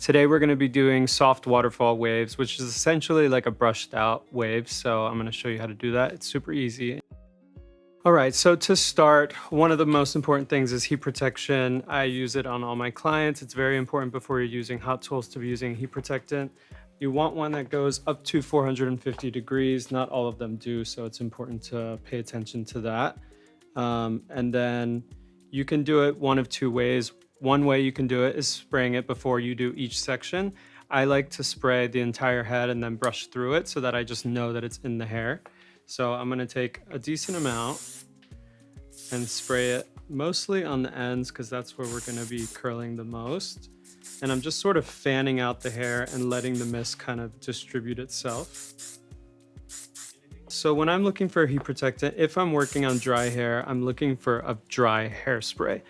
Today we're going to be doing soft waterfall waves, which is essentially like a brushed out wave. So I'm going to show you how to do that. It's super easy. All right, so to start, one of the most important things is heat protection. I use it on all my clients. It's very important before you're using hot tools to be using heat protectant. You want one that goes up to 450 degrees. Not all of them do, so it's important to pay attention to that. And then you can do it one of two ways. One way you can do it is spraying it before you do each section. I like to spray the entire head and then brush through it so that I just know that it's in the hair. So I'm gonna take a decent amount and spray it mostly on the ends because that's where we're gonna be curling the most. And I'm just sort of fanning out the hair and letting the mist kind of distribute itself. So when I'm looking for a heat protectant, if I'm working on dry hair, I'm looking for a dry hairspray.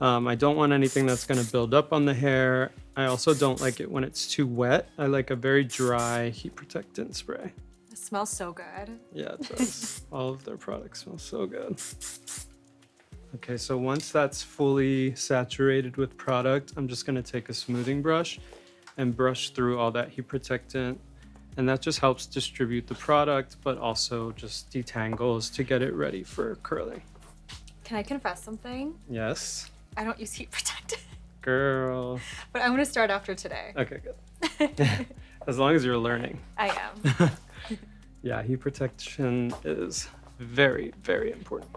I don't want anything that's going to build up on the hair. I also don't like it when it's too wet. I like a very dry heat protectant spray. It smells so good. Yeah, it does. All of their products smell so good. Okay, so once that's fully saturated with product, I'm just going to take a smoothing brush and brush through all that heat protectant. And that just helps distribute the product, but also just detangles to get it ready for curling. Can I confess something? Yes. I don't use heat protectant. Girl. But I'm gonna start after today. Okay, good. As long as you're learning. I am. Yeah, heat protection is very, very important.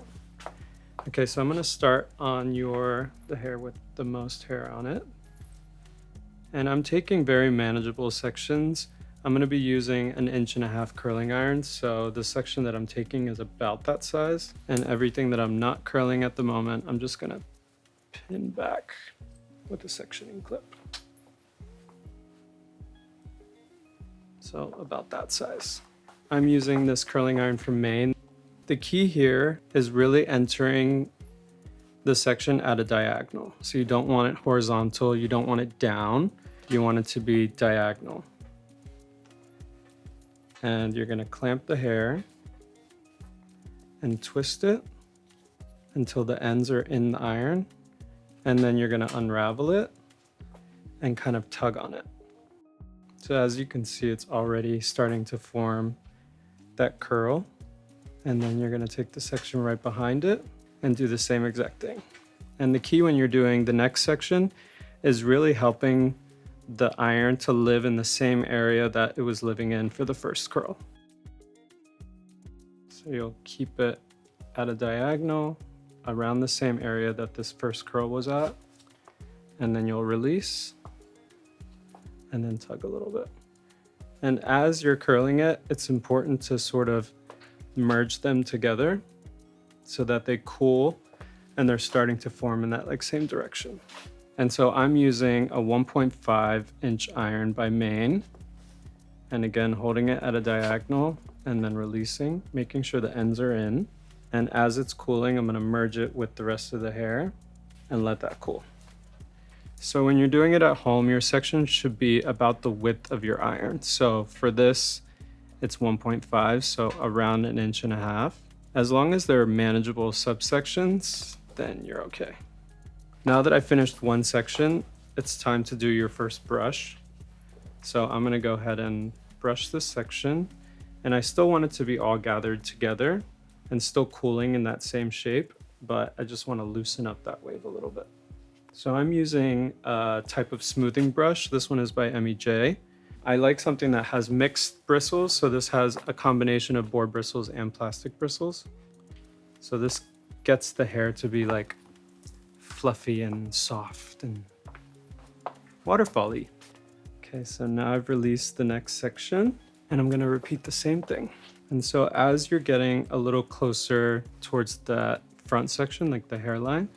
Okay, so I'm gonna start on the hair with the most hair on it. And I'm taking very manageable sections. I'm gonna be using an 1.5 inch curling iron. So the section that I'm taking is about that size. And everything that I'm not curling at the moment, I'm just gonna pin back with a sectioning clip. So about that size. I'm using this curling iron from Maine. The key here is really entering the section at a diagonal. So you don't want it horizontal, you don't want it down, you want it to be diagonal. And you're gonna clamp the hair and twist it until the ends are in the iron. And then you're gonna unravel it and kind of tug on it. So as you can see, it's already starting to form that curl. And then you're gonna take the section right behind it and do the same exact thing. And the key when you're doing the next section is really helping the iron to live in the same area that it was living in for the first curl. So you'll keep it at a diagonal around the same area that this first curl was at, and then you'll release and then tug a little bit. And as you're curling it, it's important to sort of merge them together so that they cool and they're starting to form in that like same direction. And so I'm using a 1.5 inch iron by Maine. And again, holding it at a diagonal and then releasing, making sure the ends are in. And as it's cooling, I'm gonna merge it with the rest of the hair and let that cool. So when you're doing it at home, your section should be about the width of your iron. So for this, it's 1.5, so around 1.5 inches. As long as they're manageable subsections, then you're okay. Now that I finished one section, it's time to do your first brush. So I'm gonna go ahead and brush this section. And I still want it to be all gathered together and still cooling in that same shape, but I just wanna loosen up that wave a little bit. So I'm using a type of smoothing brush. This one is by MEJ. I like something that has mixed bristles. So this has a combination of boar bristles and plastic bristles. So this gets the hair to be like fluffy and soft and waterfall-y. Okay, so now I've released the next section and I'm gonna repeat the same thing. And so as you're getting a little closer towards that front section, like the hairline,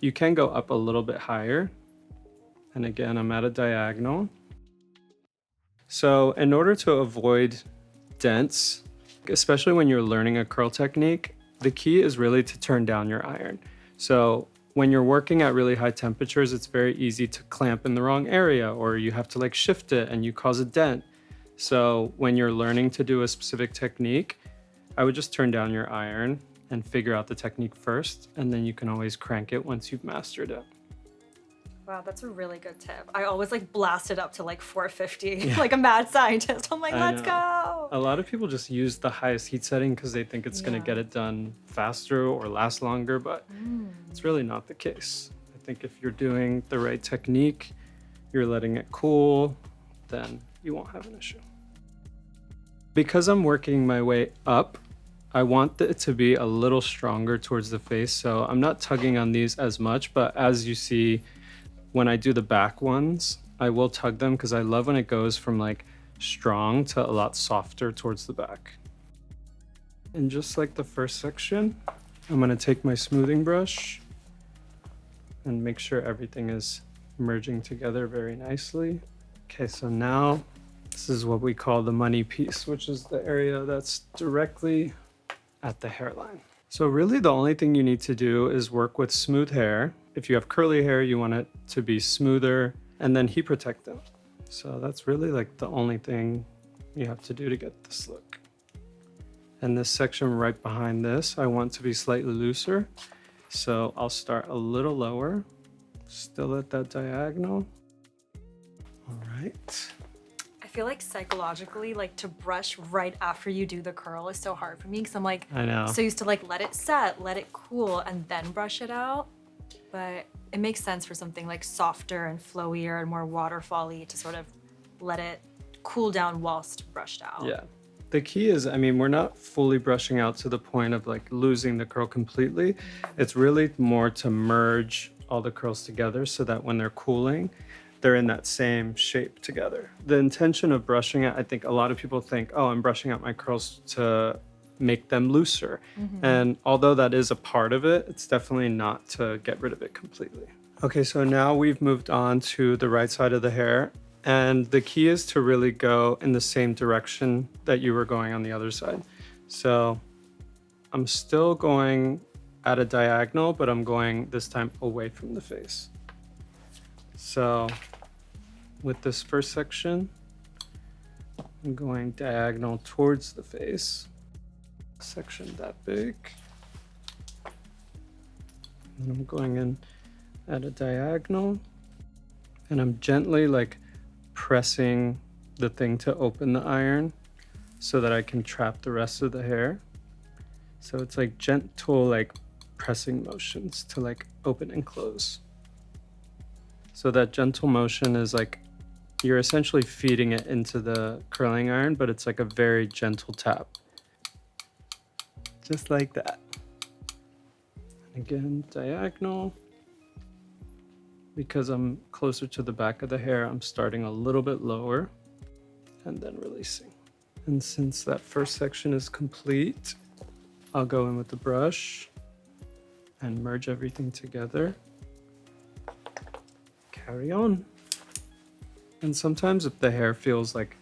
you can go up a little bit higher. And again, I'm at a diagonal. So in order to avoid dents, especially when you're learning a curl technique, the key is really to turn down your iron. So when you're working at really high temperatures, it's very easy to clamp in the wrong area, or you have to like shift it and you cause a dent. So when you're learning to do a specific technique, I would just turn down your iron and figure out the technique first, and then you can always crank it once you've mastered it. Wow, that's a really good tip. I always like blast it up to like 450, like a mad scientist. I'm like, I let's know. go. A lot of people just use the highest heat setting because they think it's going to get it done faster or last longer, but it's really not the case. I think if you're doing the right technique, you're letting it cool, then you won't have an issue. Because I'm working my way up, I want it to be a little stronger towards the face, so I'm not tugging on these as much, but as you see, when I do the back ones, I will tug them because I love when it goes from like strong to a lot softer towards the back. And just like the first section, I'm gonna take my smoothing brush and make sure everything is merging together very nicely. Okay, so now this is what we call the money piece, which is the area that's directly at the hairline. So really the only thing you need to do is work with smooth hair. If you have curly hair, you want it to be smoother, and then heat protectant. So that's really like the only thing you have to do to get this look. And this section right behind this, I want to be slightly looser. So I'll start a little lower, still at that diagonal. All right. I feel like psychologically, like to brush right after you do the curl is so hard for me because I'm like, I know. so used to like let it set, let it cool, and then brush it out. But it makes sense for something like softer and flowier and more waterfall-y to sort of let it cool down whilst brushed out. Yeah. The key is, I mean, we're not fully brushing out to the point of like losing the curl completely. It's really more to merge all the curls together so that when they're cooling, they're in that same shape together. The intention of brushing it, I think a lot of people think, oh, I'm brushing out my curls to make them looser. And although that is a part of it, it's definitely not to get rid of it completely. Okay, so now we've moved on to the right side of the hair. And the key is to really go in the same direction that you were going on the other side. So I'm still going at a diagonal, but I'm going this time away from the face. So with this first section, I'm going diagonal towards the face. Section that big. And I'm going in at a diagonal, and I'm gently like pressing the thing to open the iron so that I can trap the rest of the hair. So it's like gentle like pressing motions to like open and close. So that gentle motion is like you're essentially feeding it into the curling iron, but it's like a very gentle tap. Just like that. And again, diagonal. Because I'm closer to the back of the hair, I'm starting a little bit lower and then releasing. And since that first section is complete, I'll go in with the brush and merge everything together. Carry on. And sometimes if the hair feels like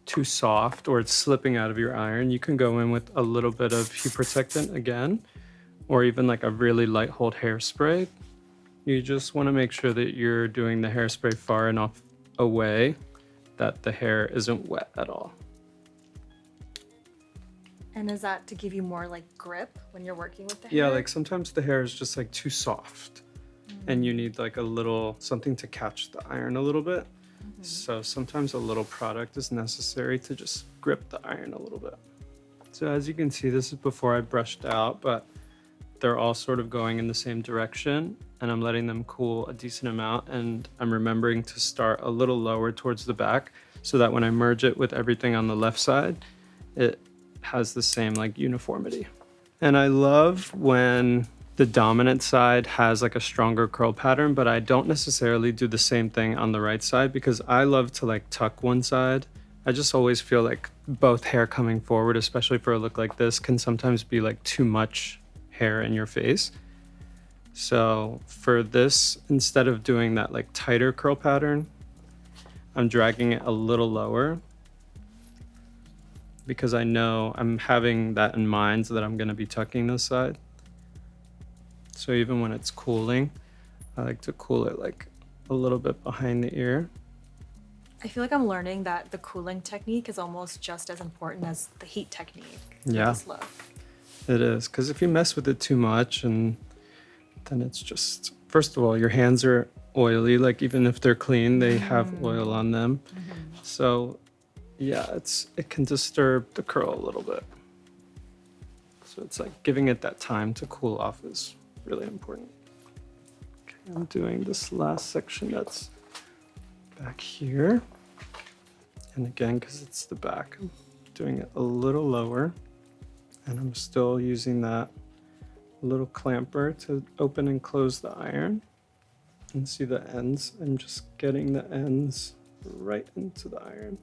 too soft or it's slipping out of your iron, you can go in with a little bit of heat protectant again, or even like a really light hold hairspray. You just want to make sure that you're doing the hairspray far enough away that the hair isn't wet at all. And is that to give you more like grip when you're working with the hair? Yeah, like sometimes the hair is just like too soft and you need like a little something to catch the iron a little bit. So sometimes a little product is necessary to just grip the iron a little bit. So as you can see, this is before I brushed out, but they're all sort of going in the same direction, and I'm letting them cool a decent amount, and I'm remembering to start a little lower towards the back so that when I merge it with everything on the left side, it has the same like uniformity. And I love when the dominant side has like a stronger curl pattern, but I don't necessarily do the same thing on the right side because I love to like tuck one side. I just always feel like both hair coming forward, especially for a look like this, can sometimes be like too much hair in your face. So for this, instead of doing that like tighter curl pattern, I'm dragging it a little lower because I know I'm having that in mind so that I'm going to be tucking this side. So even when it's cooling, I like to cool it like a little bit behind the ear. I feel like I'm learning that the cooling technique is almost just as important as the heat technique for Yeah. this look. It is, because if you mess with it too much, and then it's just, first of all, your hands are oily. Like even if they're clean, they have oil on them. So yeah, it can disturb the curl a little bit. So it's like giving it that time to cool off is really important. Okay, I'm doing this last section that's back here. And again, because it's the back, I'm doing it a little lower. And I'm still using that little clamper to open and close the iron. And see the ends? I'm just getting the ends right into the iron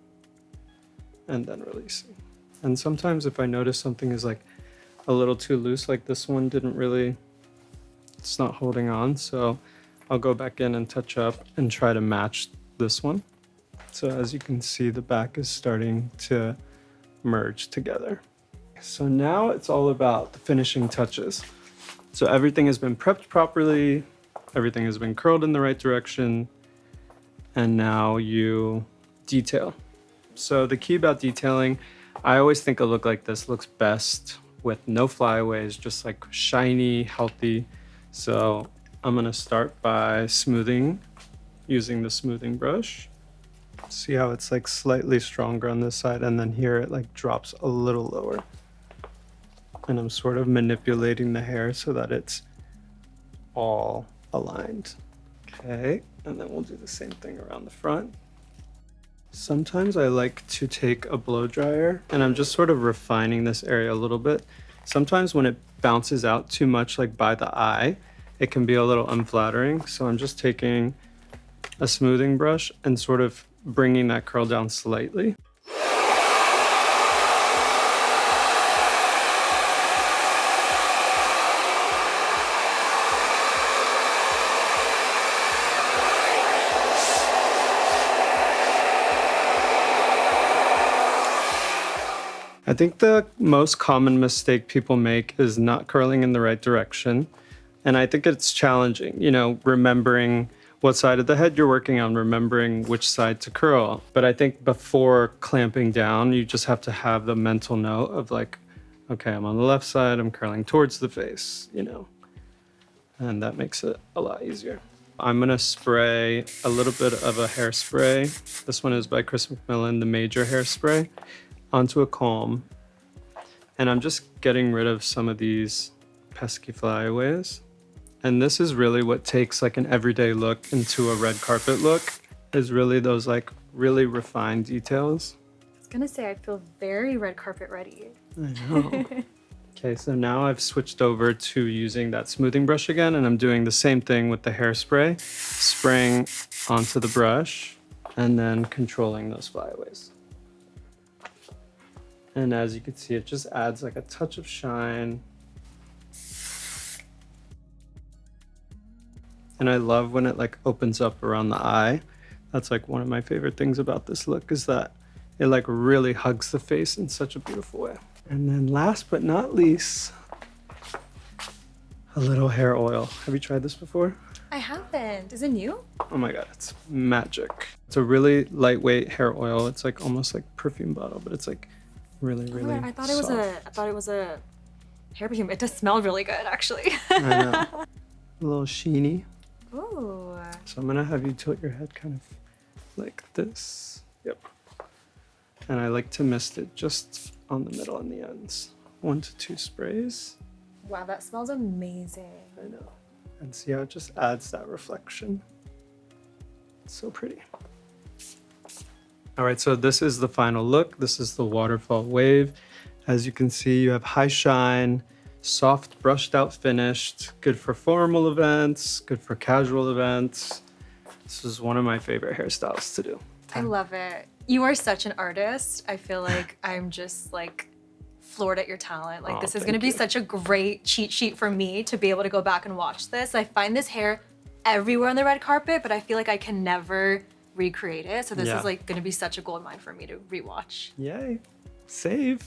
and then releasing. And sometimes if I notice something is like a little too loose, like this one didn't really, it's not holding on. So I'll go back in and touch up and try to match this one. So as you can see, the back is starting to merge together. So now it's all about the finishing touches. So everything has been prepped properly, everything has been curled in the right direction, and now you detail. So the key about detailing, I always think a look like this looks best with no flyaways, just like shiny, healthy. So I'm gonna start by smoothing, using the smoothing brush. See how it's like slightly stronger on this side, and then here it like drops a little lower. And I'm sort of manipulating the hair so that it's all aligned. Okay, and then we'll do the same thing around the front. Sometimes I like to take a blow dryer and I'm just sort of refining this area a little bit. Sometimes when it bounces out too much, like by the eye, it can be a little unflattering. So I'm just taking a smoothing brush and sort of bringing that curl down slightly. I think the most common mistake people make is not curling in the right direction. And I think it's challenging, you know, remembering what side of the head you're working on, remembering which side to curl. But I think before clamping down, you just have to have the mental note of like, okay, I'm on the left side, I'm curling towards the face, you know, and that makes it a lot easier. I'm gonna spray a little bit of a hairspray. This one is by Chris McMillan, the Major Hairspray, onto a comb. And I'm just getting rid of some of these pesky flyaways. And this is really what takes like an everyday look into a red carpet look, is really those like really refined details. I was gonna say, I feel very red carpet ready. I know. Okay, so now I've switched over to using that smoothing brush again, and I'm doing the same thing with the hairspray, spraying onto the brush and then controlling those flyaways. And as you can see, it just adds like a touch of shine. And I love when it like opens up around the eye. That's like one of my favorite things about this look, is that it like really hugs the face in such a beautiful way. And then last but not least, a little hair oil. Have you tried this before? I haven't. Is it new? Oh my God, it's magic. It's a really lightweight hair oil. It's like almost like perfume bottle, but it's like really, really I thought soft. it was a hair perfume. It does smell really good, actually. I know. A little sheeny. Ooh. So I'm gonna have you tilt your head kind of like this. Yep. And I like to mist it just on the middle and the ends. 1 to 2 sprays. Wow, that smells amazing. I know. And see how it just adds that reflection. It's so pretty. All right, so this is the final look. This is the waterfall wave. As you can see, you have high shine, soft brushed out finished, good for formal events, good for casual events. This is one of my favorite hairstyles to do. I love it. You are such an artist. I feel like I'm just like floored at your talent. Like this is gonna be such a great cheat sheet for me to be able to go back and watch this. I find this hair everywhere on the red carpet, but I feel like I can never recreate it. So this is like gonna be such a gold mine for me to rewatch. Yay, save.